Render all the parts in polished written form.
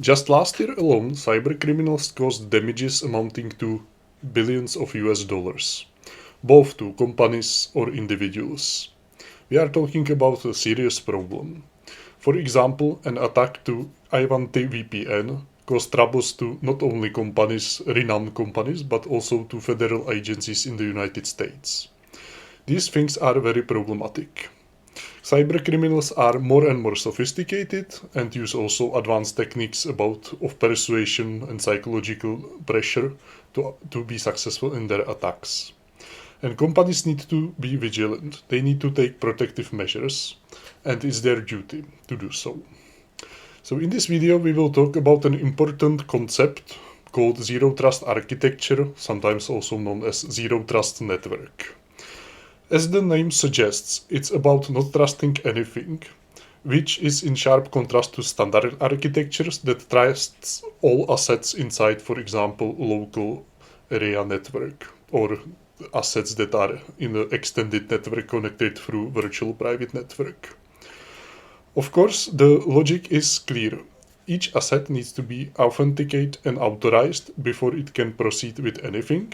Just last year alone, cybercriminals caused damages amounting to billions of US dollars, both to companies or individuals. We are talking about a serious problem. For example, an attack to Ivanti VPN caused troubles to not only companies, renowned companies, but also to federal agencies in the United States. These things are very problematic. Cybercriminals are more and more sophisticated and use also advanced techniques of persuasion and psychological pressure to be successful in their attacks. And companies need to be vigilant. They need to take protective measures, and it's their duty to do so. So in this video, we will talk about an important concept called Zero Trust Architecture, sometimes also known as Zero Trust Network. As the name suggests, it's about not trusting anything, which is in sharp contrast to standard architectures that trusts all assets inside, for example, local area network or assets that are in the extended network connected through virtual private network. Of course, the logic is clear. Each asset needs to be authenticated and authorized before it can proceed with anything.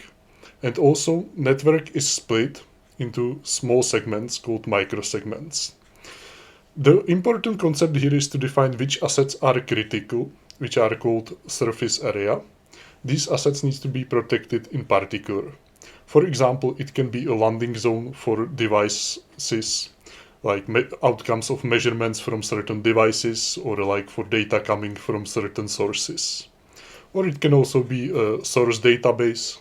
And also, network is split into small segments called micro-segments. The important concept here is to define which assets are critical, which are called surface area. These assets need to be protected in particular. For example, it can be a landing zone for devices, like outcomes of measurements from certain devices, or like for data coming from certain sources. Or it can also be a source database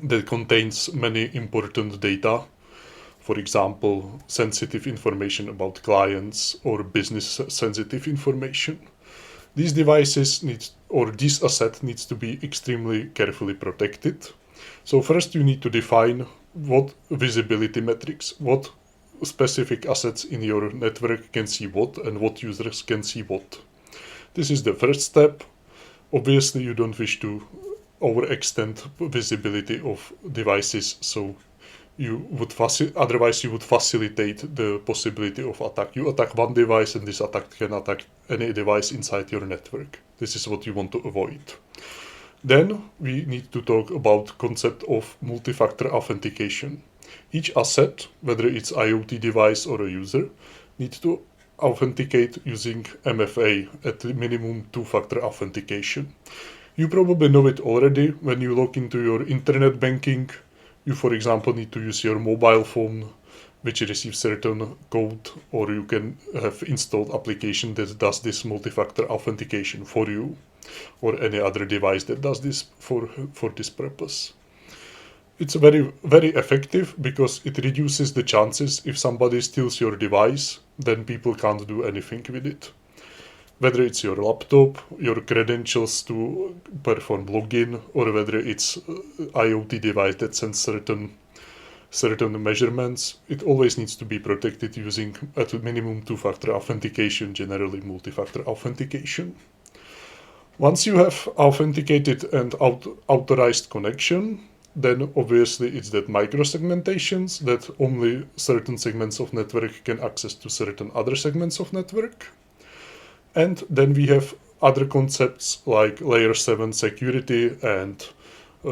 that contains many important data, for example, sensitive information about clients or business sensitive information. These devices this asset needs to be extremely carefully protected. So first you need to define what visibility metrics, what specific assets in your network can see what and what users can see what. This is the first step. Obviously you don't wish to overextend visibility of devices, so otherwise you would facilitate the possibility of attack. You attack one device and this attack can attack any device inside your network. This is what you want to avoid. Then we need to talk about concept of multi-factor authentication. Each asset, whether it's IoT device or a user, needs to authenticate using MFA, at minimum two-factor authentication. You probably know it already. When you log into your internet banking, you, for example, need to use your mobile phone, which receives certain code, or you can have installed application that does this multi-factor authentication for you, or any other device that does this for this purpose. It's very, very effective because it reduces the chances if somebody steals your device, then people can't do anything with it. Whether it's your laptop, your credentials to perform login, or whether it's IoT device that sends certain measurements, it always needs to be protected using at a minimum two-factor authentication, generally multi-factor authentication. Once you have authenticated and authorized connection, then obviously it's that micro-segmentations that only certain segments of network can access to certain other segments of network. And then we have other concepts like layer 7 security and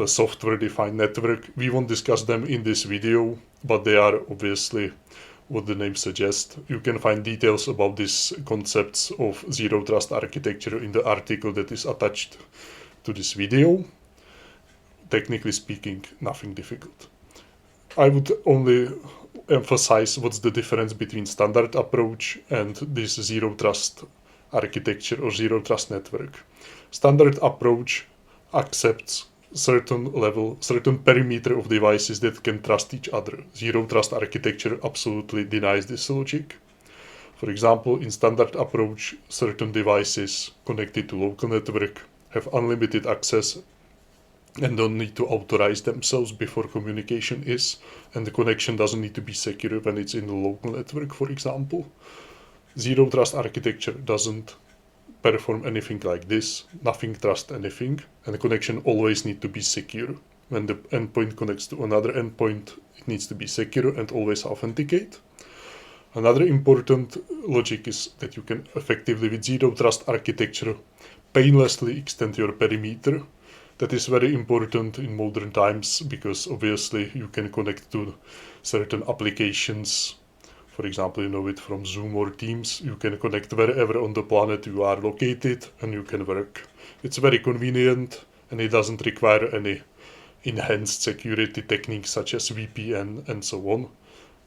software-defined network. We won't discuss them in this video, but they are obviously what the name suggests. You can find details about these concepts of Zero Trust Architecture in the article that is attached to this video. Technically speaking, nothing difficult. I would only emphasize what's the difference between standard approach and this Zero Trust architecture or Zero Trust network. Standard approach accepts certain perimeter of devices that can trust each other. Zero Trust architecture absolutely denies this logic. For example, in standard approach, certain devices connected to local network have unlimited access and don't need to authorize themselves before communication is, and the connection doesn't need to be secure when it's in the local network, for example. Zero Trust architecture doesn't perform anything like this. Nothing trusts anything, and the connection always needs to be secure. When the endpoint connects to another endpoint, it needs to be secure and always authenticate. Another important logic is that you can effectively, with Zero Trust architecture, painlessly extend your perimeter. That is very important in modern times because obviously you can connect to certain applications. For example, you know it from Zoom or Teams. You can connect wherever on the planet you are located and you can work. It's very convenient and it doesn't require any enhanced security techniques such as VPN and so on,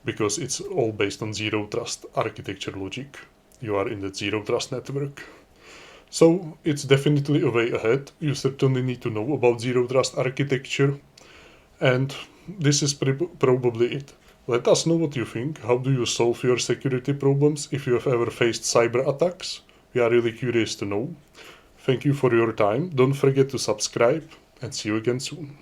because it's all based on zero trust architecture logic. You are in the zero trust network. So it's definitely a way ahead. You certainly need to know about zero trust architecture. And this is probably it. Let us know what you think. How do you solve your security problems if you have ever faced cyber attacks? We are really curious to know. Thank you for your time. Don't forget to subscribe and see you again soon.